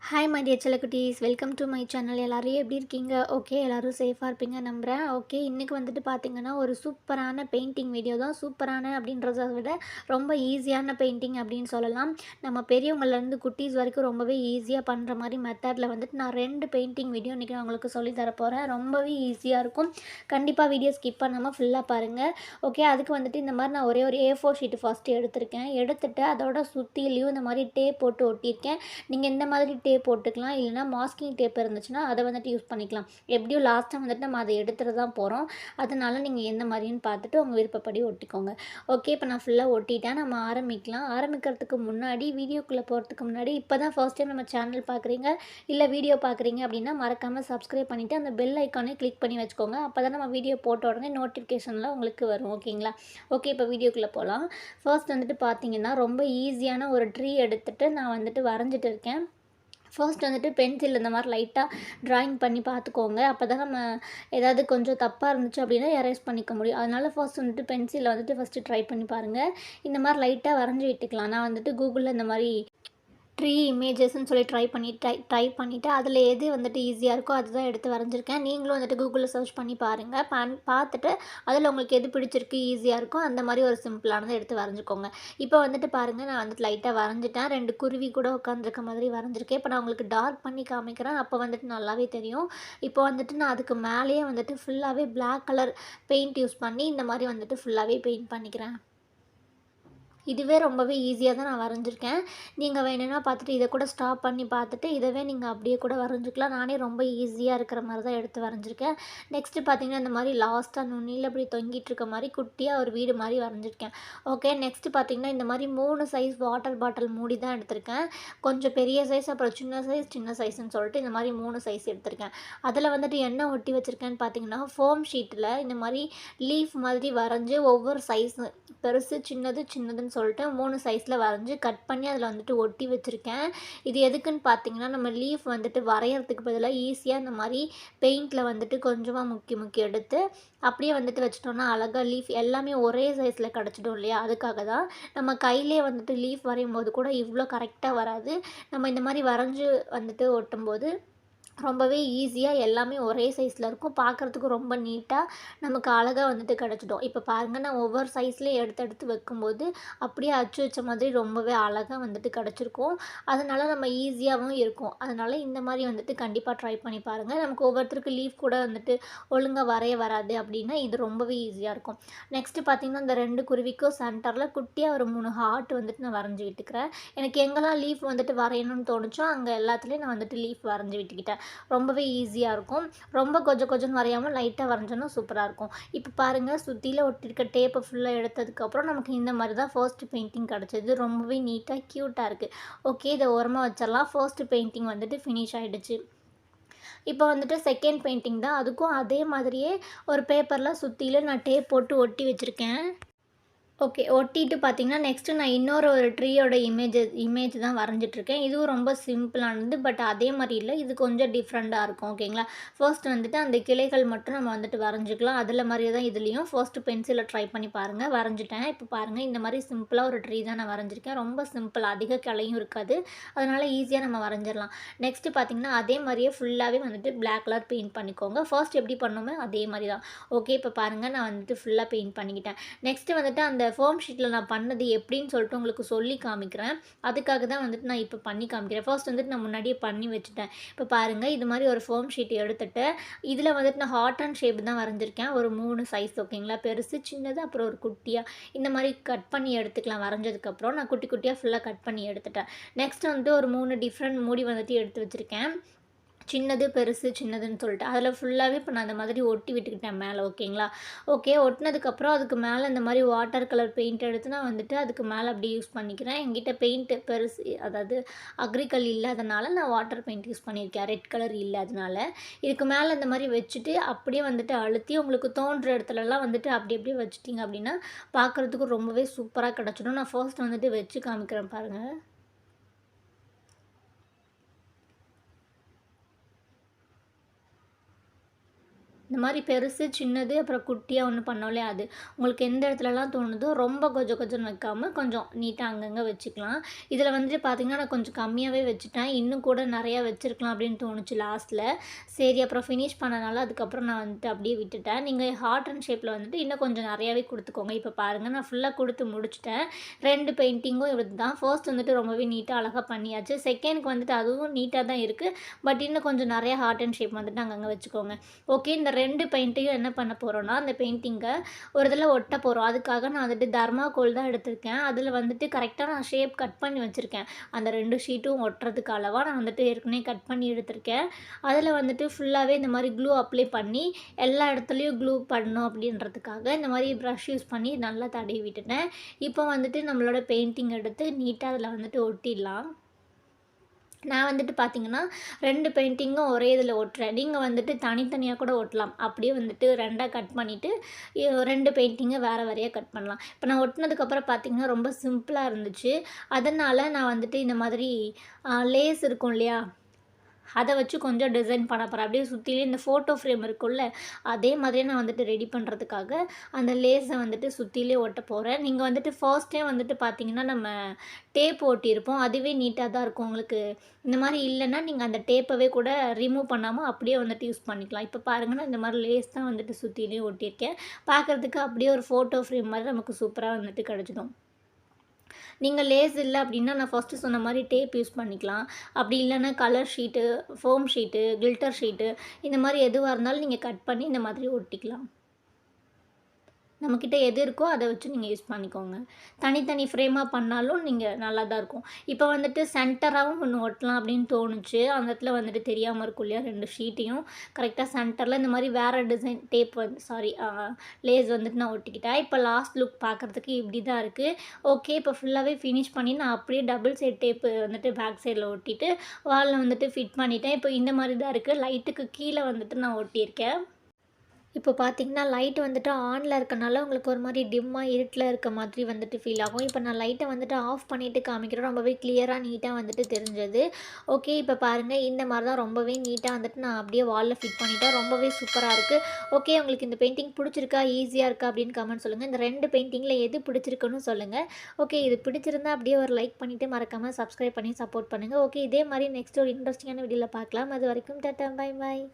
Hi my dear செல்லக்குட்டீஸ், welcome to my channel. எல்லோரும் எப்படி இருக்கீங்க? ஓகே, எல்லோரும் சேஃபாக இருப்பீங்க நம்புகிறேன். ஓகே, இன்றைக்கி வந்துட்டு பார்த்திங்கன்னா ஒரு சூப்பரான பெயிண்டிங் வீடியோ தான். சூப்பரான அப்படின்றத விட ரொம்ப ஈஸியான பெயிண்டிங் அப்படின்னு சொல்லலாம். நம்ம பெரியவங்கள்லேருந்து குட்டீஸ் வரைக்கும் ரொம்பவே ஈஸியாக பண்ணுற மாதிரி மெத்தடில் வந்துட்டு நான் 2 பெயிண்டிங் வீடியோ இன்றைக்கி நான் உங்களுக்கு சொல்லி தரப்போகிறேன். ரொம்பவே ஈஸியாக இருக்கும். கண்டிப்பாக வீடியோ ஸ்கிப் பண்ணாமல் ஃபுல்லாக பாருங்கள். ஓகே, அதுக்கு வந்துட்டு இந்த மாதிரி நான் ஒரே ஒரு A4 ஷீட்டு ஃபஸ்ட்டு எடுத்திருக்கேன். எடுத்துகிட்டு அதோட சுற்றிலையும் இந்த மாதிரி டேப் போட்டு ஒட்டியிருக்கேன். நீங்கள் இந்த மாதிரி டேப் போட்டுக்கலாம், இல்லைனா மாஸ்கிங் டேப் இருந்துச்சுன்னா அதை வந்துட்டு யூஸ் பண்ணிக்கலாம். எப்படியும் லாஸ்ட்டாக வந்துட்டு நம்ம அதை எடுத்துகிட்டு தான் போகிறோம். அதனால் நீங்கள் எந்த மாதிரின்னு பார்த்துட்டு உங்கள் விருப்பப்படி ஒட்டிக்கோங்க. ஓகே, இப்போ நான் ஃபுல்லாக ஒட்டிட்டேன். நம்ம ஆரம்பிக்கலாம். ஆரம்பிக்கிறதுக்கு முன்னாடி, வீடியோக்குள்ளே போகிறதுக்கு முன்னாடி, இப்போ தான் ஃபர்ஸ்ட் டைம் நம்ம சேனல் பார்க்குறீங்க இல்லை வீடியோ பார்க்குறீங்க அப்படின்னா மறக்காமல் சப்ஸ்கிரைப் பண்ணிவிட்டு அந்த பெல் ஐக்கானே கிளிக் பண்ணி வச்சுக்கோங்க. அப்போ தான் நம்ம வீடியோ போட்ட உடனே நோட்டிஃபிகேஷனில் உங்களுக்கு வரும். ஓகேங்களா? ஓகே, இப்போ வீடியோக்குள்ளே போகலாம். ஃபர்ஸ்ட் வந்துட்டு பார்த்தீங்கன்னா ரொம்ப ஈஸியான ஒரு ட்ரீ எடுத்துகிட்டு நான் வந்துட்டு வரைஞ்சிட்டு இருக்கேன். ஃபர்ஸ்ட் வந்துட்டு பென்சில் இந்த மாதிரி லைட்டாக ட்ராயிங் பண்ணி பார்த்துக்கோங்க. அப்போ தான் நம்ம ஏதாவது கொஞ்சம் தப்பாக இருந்துச்சு அப்படின்னா எரேஸ் பண்ணிக்க முடியும். அதனால் ஃபர்ஸ்ட் வந்துட்டு பென்சிலில் வந்துட்டு ஃபஸ்ட்டு ட்ரை பண்ணி பாருங்கள். இந்த மாதிரி லைட்டாக வரைஞ்சி விட்டுக்கலாம். நான் வந்துட்டு கூகுளில் இந்த மாதிரி ட்ரீ இமேஜஸ்ன்னு சொல்லி ட்ரை பண்ணிவிட்டு அதில் எது வந்துட்டு ஈஸியாக இருக்கோ அதுதான் எடுத்து வரைஞ்சிருக்கேன். நீங்களும் வந்துட்டு கூகுளில் சர்ச் பண்ணி பாருங்கள். பார்த்துட்டு அதில் உங்களுக்கு எது பிடிச்சிருக்கு, ஈஸியாக இருக்கோ அந்த மாதிரி ஒரு சிம்பிளானதை எடுத்து வரைஞ்சிக்கோங்க. இப்போ வந்துட்டு பாருங்கள், நான் வந்துட்டு லைட்டாக வரைஞ்சிட்டேன். 2 குருவி கூட உட்காந்துருக்க மாதிரி வரைஞ்சிருக்கேன். இப்போ நான் உங்களுக்கு டார்க் பண்ணி காமிக்கிறேன். அப்போ வந்துட்டு நல்லாவே தெரியும். இப்போ வந்துட்டு நான் அதுக்கு மேலேயே வந்துட்டு ஃபுல்லாகவே பிளாக் கலர் பெயிண்ட் யூஸ் பண்ணி இந்த மாதிரி வந்துட்டு ஃபுல்லாகவே பெயிண்ட் பண்ணிக்கிறேன். இதுவே ரொம்பவே ஈஸியாக தான் நான் வரைஞ்சிருக்கேன். நீங்கள் வேணும்னா பார்த்துட்டு இதை கூட ஸ்டாப் பண்ணி பார்த்துட்டு இதவே நீங்கள் அப்படியே கூட வரைஞ்சிக்கலாம். நானே ரொம்ப ஈஸியாக இருக்கிற மாதிரி தான் எடுத்து வரைஞ்சிருக்கேன். நெக்ஸ்ட்டு பார்த்தீங்கன்னா இந்த மாதிரி லாஸ்ட்டாக நுனியில் இப்படி தொங்கிட்டு இருக்க மாதிரி குட்டியாக ஒரு வீடு மாதிரி வரைஞ்சிருக்கேன். ஓகே, நெக்ஸ்ட்டு பார்த்தீங்கன்னா இந்த மாதிரி 3 சைஸ் வாட்டர் பாட்டில் மூடி தான் எடுத்திருக்கேன். கொஞ்சம் பெரிய சைஸ், அப்புறம் சின்ன சைஸ்ன்னு சொல்லிட்டு இந்த மாதிரி 3 சைஸ் எடுத்திருக்கேன். அதில் வந்துட்டு என்ன ஒட்டி வச்சுருக்கேன்னு பார்த்தீங்கன்னா ஃபோம் ஷீட்டில் இந்த மாதிரி லீஃப் மாதிரி வரைஞ்சி ஒவ்வொரு சைஸு பெருசு, சின்னதுன்னு சொல்லிட்டு 3 சைஸில் வரைஞ்சி கட் பண்ணி அதில் வந்துட்டு ஒட்டி வச்சுருக்கேன். இது எதுக்குன்னு பார்த்தீங்கன்னா நம்ம லீஃப் வந்துட்டு வரைகிறதுக்கு பதிலாக ஈஸியாக இந்த மாதிரி பெயிண்டில் வந்துட்டு கொஞ்சமாக முக்கி எடுத்து அப்படியே வந்துட்டு வச்சிட்டோம்னா அழகாக லீஃப் எல்லாமே ஒரே சைஸில் கிடச்சிடும் இல்லையா? அதுக்காக தான். நம்ம கையிலே வந்துட்டு லீஃப் வரையும் போது கூட இவ்வளோ கரெக்டாக வராது. நம்ம இந்த மாதிரி வரைஞ்சி வந்துட்டு ஒட்டும்போது ரொம்பவே ஈஸியாக எல்லாமே ஒரே சைஸில் இருக்கும். பார்க்குறதுக்கு ரொம்ப நீட்டாக நமக்கு அழகாக வந்துட்டு கிடச்சிடும். இப்போ பாருங்கள், நான் ஒவ்வொரு சைஸ்லேயும் எடுத்து வைக்கும்போது அப்படியே அச்சு வச்ச மாதிரி ரொம்பவே அழகாக வந்துட்டு கிடச்சிருக்கும். அதனால் நம்ம ஈஸியாகவும் இருக்கும். அதனால் இந்த மாதிரி வந்துட்டு கண்டிப்பாக ட்ரை பண்ணி பாருங்கள். நமக்கு ஒவ்வொருத்தருக்கு லீஃப் கூட வந்துட்டு ஒழுங்காக வரைய வராது அப்படின்னா இது ரொம்பவே ஈஸியாக இருக்கும். நெக்ஸ்ட்டு பார்த்திங்கன்னா இந்த 2 குருவிக்கும் சென்டரில் குட்டியாக ஒரு 3 ஹார்ட் வந்துட்டு நான் வரைஞ்சி விட்டுக்கிறேன். எனக்கு எங்கெல்லாம் லீஃப் வந்துட்டு வரையணும்னு தோணுச்சோ அங்கே எல்லாத்துலேயும் நான் வந்துட்டு லீஃப் வரைஞ்சி விட்டுக்கிட்டேன். ரொம்பவே ஈஸியாக இருக்கும். ரொம்ப கொஞ்சம் வரையாமல் லைட்டாக வரைஞ்சோன்னா சூப்பராக இருக்கும். இப்போ பாருங்கள், சுற்றில ஒட்டியிருக்க டேப்பை ஃபுல்லாக எடுத்ததுக்கப்புறம் நமக்கு இந்த மாதிரி தான் ஃபர்ஸ்ட் பெயிண்டிங் கிடச்சிது. ரொம்பவே நீட்டாக க்யூட்டாக இருக்குது. ஓகே, இதை ஓரமாக வச்சிடலாம். ஃபர்ஸ்ட் பெயிண்டிங் வந்துட்டு ஃபினிஷ் ஆகிடுச்சு. இப்போ வந்துட்டு செகண்ட் பெயிண்டிங் தான். அதுக்கும் அதே மாதிரியே ஒரு பேப்பரில் சுற்றிலும் நான் டேப் போட்டு ஒட்டி வச்சுருக்கேன். ஓகே, ஒட்டிட்டு பார்த்தீங்கன்னா நெக்ஸ்ட்டு நான் இன்னொரு ஒரு ட்ரீயோட இமேஜ் தான் வரைஞ்சிட்ருக்கேன். இதுவும் ரொம்ப சிம்பிளானது. பட் அதே மாதிரி இல்லை, இது கொஞ்சம் டிஃப்ரெண்ட்டாக இருக்கும். ஓகேங்களா? ஃபர்ஸ்ட் வந்துட்டு அந்த கிளைகள் மட்டும் நம்ம வந்துட்டு வரைஞ்சிக்கலாம். அதில் மாதிரியே தான் இதுலேயும் ஃபர்ஸ்ட்டு பென்சிலை ட்ரை பண்ணி பாருங்கள். வரைஞ்சிட்டேன். இப்போ பாருங்கள், இந்த மாதிரி சிம்பிளாக ஒரு ட்ரீ தான் நான் வரைஞ்சிருக்கேன். ரொம்ப சிம்பிள், அதிக கிளையும் இருக்காது. அதனால் ஈஸியாக நம்ம வரைஞ்சிடலாம். நெக்ஸ்ட்டு பார்த்தீங்கன்னா அதே மாதிரியே ஃபுல்லாகவே வந்துட்டு பிளாக் கலர் பெயிண்ட் பண்ணிக்கோங்க. ஃபர்ஸ்ட் எப்படி பண்ணோமோ அதே மாதிரி தான். ஓகே, இப்போ பாருங்கள், நான் வந்துட்டு ஃபுல்லாக பெயிண்ட் பண்ணிக்கிட்டேன். நெக்ஸ்ட்டு வந்துட்டு அந்த ஃபோம் ஷீட்டில் நான் பண்ணது எப்படின்னு சொல்லிட்டு உங்களுக்கு சொல்லி காமிக்கிறேன். அதுக்காக தான் வந்துட்டு நான் இப்போ பண்ணி காமிக்கிறேன். ஃபர்ஸ்ட் வந்துட்டு நான் முன்னாடியே பண்ணி வச்சுட்டேன். இப்போ பாருங்கள், இது மாதிரி ஒரு ஃபோம் ஷீட் எடுத்துகிட்டு இதில் வந்துட்டு நான் ஹார்ட் அண்ட் ஷேப் தான் வரைஞ்சிருக்கேன். ஒரு 3 சைஸ். ஓகேங்களா? பெருசு, சின்னது, அப்புறம் ஒரு குட்டியாக இந்த மாதிரி கட் பண்ணி எடுத்துக்கலாம். வரைஞ்சதுக்கப்புறம் நான் குட்டியாக ஃபுல்லாக கட் பண்ணி எடுத்துட்டேன். நெக்ஸ்ட் வந்துட்டு ஒரு 3 டிஃப்ரெண்ட் மூடி வந்துட்டு எடுத்து வச்சுருக்கேன். சின்னது, பெருசு, சின்னதுன்னு சொல்லிட்டு அதில் ஃபுல்லாகவே இப்போ நான் அந்த மாதிரி ஒட்டி விட்டுக்கிட்டேன் மேலே. ஓகேங்களா? ஓகே, ஒட்டினதுக்கப்புறம் அதுக்கு மேலே இந்த மாதிரி வாட்டர் கலர் பெயிண்ட் எடுத்து நான் வந்துட்டு அதுக்கு மேலே அப்படி யூஸ் பண்ணிக்கிறேன். என்கிட்ட பெயிண்ட்டு பெருசு, அதாவது அக்ரிகல் இல்லாதனால நான் வாட்டர் பெயிண்ட் யூஸ் பண்ணியிருக்கேன். ரெட் கலர் இல்லாதனால இதுக்கு மேலே இந்த மாதிரி வச்சுட்டு அப்படியே வந்துட்டு அழுத்தி உங்களுக்கு தோன்ற இடத்துலலாம் வந்துட்டு அப்படி அப்படியே வச்சுட்டிங்க அப்படின்னா பார்க்குறதுக்கு ரொம்பவே சூப்பராக கிடச்சிடும். நான் ஃபர்ஸ்ட் வந்துட்டு வச்சு காமிக்கிறேன் பாருங்கள். இந்த மாதிரி பெருசு, சின்னது, அப்புறம் குட்டியா ஒண்ணு பண்ணோம் இல்லையா அது. உங்களுக்கு எந்த இடத்துலலாம் தோணுதோ ரொம்ப கொஜ கொஜன்னு வைக்காம கொஞ்சம் நீட்டா அங்கங்க வச்சுக்கலாம். இதில வந்துட்டு பார்த்தீங்கன்னா, நான் கொஞ்சம் கம்மியாவே வச்சுட்டேன். இன்னும் கூட நெறையா வச்சிருக்கலாம் அப்படின்னு தோணுச்சு லாஸ்ட்ல. சரி அப்புறம் ஃபினிஷ் பண்ணனால அதுக்கப்புறம் நான் வந்துட்டு அப்படியே விட்டுட்டேன். நீங்க ஹார்ட் அண்ட் ஷேப்ல வந்துட்டு இன்னும் கொஞ்சம் நெறையாவே குடுத்துக்கோங்க. இப்ப பாருங்க நான் ஃபுல்லா குடுத்து முடிச்சுட்டேன். 2 பெயிண்டிங்கும் இதுதான். ஃபர்ஸ்ட் வந்துட்டு ரொம்பவே நீட்டா அழகா பண்ணியாச்சு. செகண்ட்க்கு வந்துட்டு அதுவும் நீட்டா தான் இருக்கு. பட் இன்னும் கொஞ்சம் நெறையா ஹார்ட் அண்ட் ஷேப் வந்துட்டு அங்கங்க வச்சுக்கோங்க. ஓகே. இந்த 2 பெயிண்ட்டையும் என்ன பண்ண போறோம்னா, அந்த பெயிண்டிங்க ஒரு இதில ஒட்ட போறோம். அதுக்காக நான் வந்துட்டு தர்மாக்கோல் தான் எடுத்திருக்கேன். அதில வந்துட்டு கரெக்ட்டா நான் ஷேப் கட் பண்ணி வச்சிருக்கேன். அந்த 2 ஷீட்டும் ஒட்டுறதுக்கு அளவா நான் வந்துட்டு ஏற்கனவே கட் பண்ணி எடுத்திருக்கேன். அதில வந்துட்டு ஃபுல்லாவே இந்த மாரி க்ளூ அப்ளை பண்ணி, எல்லா இடத்துலயும் க்ளூ பண்ணணும் அப்படின்றதுக்காக இந்த மாரி ப்ரஷ் யூஸ் பண்ணி நல்லா தடவி விட்டுட்டேன். இப்போ வந்துட்டு நம்மளோட பெயிண்டிங் எடுத்து நீட்டா அதில வந்துட்டு ஒட்டிடலாம். நான் வந்துட்டு பார்த்தீங்கன்னா, 2 பெயிண்டிங்கும் ஒரே இதில ஒட்டுறேன். நீங்க வந்துட்டு தனித்தனியா கூட ஒட்டலாம். அப்படியே வந்துட்டு 2ஆ கட் பண்ணிட்டு, 2 பெயிண்டிங்க வேற வேறயா கட் பண்ணலாம். இப்ப நான் ஒட்டுனதுக்கப்புறம் பார்த்தீங்கன்னா, ரொம்ப சிம்பிளா இருந்துச்சு. அதனால நான் வந்துட்டு இந்த மாதிரி லேஸ் இருக்கும் இல்லையா? அத வச்சு கொஞ்சம் டிசைன் பண்ண போறேன். அப்படியே சுத்திலும் இந்த ஃபோட்டோ ஃப்ரேம் இருக்கும்ல, அதே மாதிரியே நான் வந்துட்டு ரெடி பண்றதுக்காக, அந்த லேஸ வந்துட்டு சுத்திலே ஒட்டப் போறேன். நீங்க வந்துட்டு ஃபர்ஸ்ட்டே வந்துட்டு பார்த்தீங்கன்னா, நம்ம டேப் ஒட்டியிருப்போம். அதுவே நீட்டா தான் இருக்கும். உங்களுக்கு இந்த மாரி இல்லன்னா, நீங்க அந்த டேப்பவே கூட ரிமூவ் பண்ணாம அப்படியே வந்துட்டு யூஸ் பண்ணிக்கலாம். இப்ப பாருங்க, நான் இந்த மாரி லேஸ் தான் வந்துட்டு சுத்திலையும் ஒட்டியிருக்கேன். பார்க்கறதுக்கு அப்படியே ஒரு ஃபோட்டோ ஃப்ரேம் மாரி நமக்கு சூப்பரா வந்துட்டு கிடைச்சிடும். நீங்க லேஸ் இல்ல அப்டின்னா, நான் ஃபர்ஸ்ட்டு சொன்ன மாரி டேப் யூஸ் பண்ணிக்கலாம். அப்படி இல்லன்னா colour sheet, foam sheet, glitter sheet இந்த மாரி எதுவா இருந்தாலும் நீங்க கட் பண்ணி இந்த மாதிரி ஒட்டிக்கலாம். நம்மக்கிட்ட எது இருக்கோ அத வச்சு நீங்க யூஸ் பண்ணிக்கோங்க. தனித்தனி ஃப்ரேமா பண்ணாலும் நீங்க நல்லா தான் இருக்கும். இப்ப வந்துட்டு சென்டராவும் ஒண்ணு ஒட்டலாம் அப்படின்னு தோணுச்சு. அந்த இடத்துல வந்துட்டு தெரியாம இருக்கும் இல்லையா? 2 ஷீட்டையும் கரெக்ட்டா சென்டர்ல இந்த மாரி வேற டிசைன் டேப் வந்து சாரி லேஸ் வந்துட்டு நான் ஒட்டிக்கிட்டேன். இப்ப லாஸ்ட் லுக் பார்க்கறதுக்கு இப்படி தான் இருக்கு. ஓகே. இப்ப ஃபுல்லாவே ஃபினிஷ் பண்ணி நான் அப்படியே டபுள் சைட் டேப் வந்துட்டு பேக் சைட்ல ஒட்டிட்டு, வால்ல வந்துட்டு ஃபிட் பண்ணிட்டேன். இப்போ இந்த மாரி தான் இருக்கு. லைட்டுக்கு கீழ வந்துட்டு நான் ஒட்டியிருக்கேன். இப்போ பார்த்தீங்கன்னா, லைட் வந்துட்டு ஆன்ல இருக்கனால உங்களுக்கு ஒரு மாரி டிம்மா இருட்டுல இருக்க மாதிரி வந்துட்டு ஃபீல் ஆகும். இப்போ நான் லைட்ட வந்துட்டு ஆஃப் பண்ணிட்டு காமிக்கிறேன். ரொம்பவே கிளியரா, நீட்டா வந்துட்டு தெரிஞ்சது. ஓகே. இப்போ பாருங்க இந்த மாரி தான் ரொம்பவே நீட்டா வந்துட்டு நான் அப்படியே வால்ல ஃபிட் பண்ணிட்டேன். ரொம்பவே சூப்பரா இருக்கு. ஓகே. உங்களுக்கு இந்த பெயிண்டிங் புடிச்சிருக்கா? ஈஸியா இருக்கா? அப்படின்னு கமெண்ட் சொல்லுங்க. இந்த 2 பெயிண்டிங்ல எது பிடிச்சிருக்குன்னு சொல்லுங்க. ஓகே. இது பிடிச்சிருந்தா அப்படியே ஒரு லைக் பண்ணிட்டு மறக்காம சப்ஸ்கிரைப் பண்ணி சப்போர்ட் பண்ணுங்க. ஓகே. இதே மாரி நெக்ஸ்ட் ஒரு இன்ட்ரஸ்டிங்கான வீடியோல பார்க்கலாம். அதுவரைக்கும் டாட்டா, பாய் பாய்.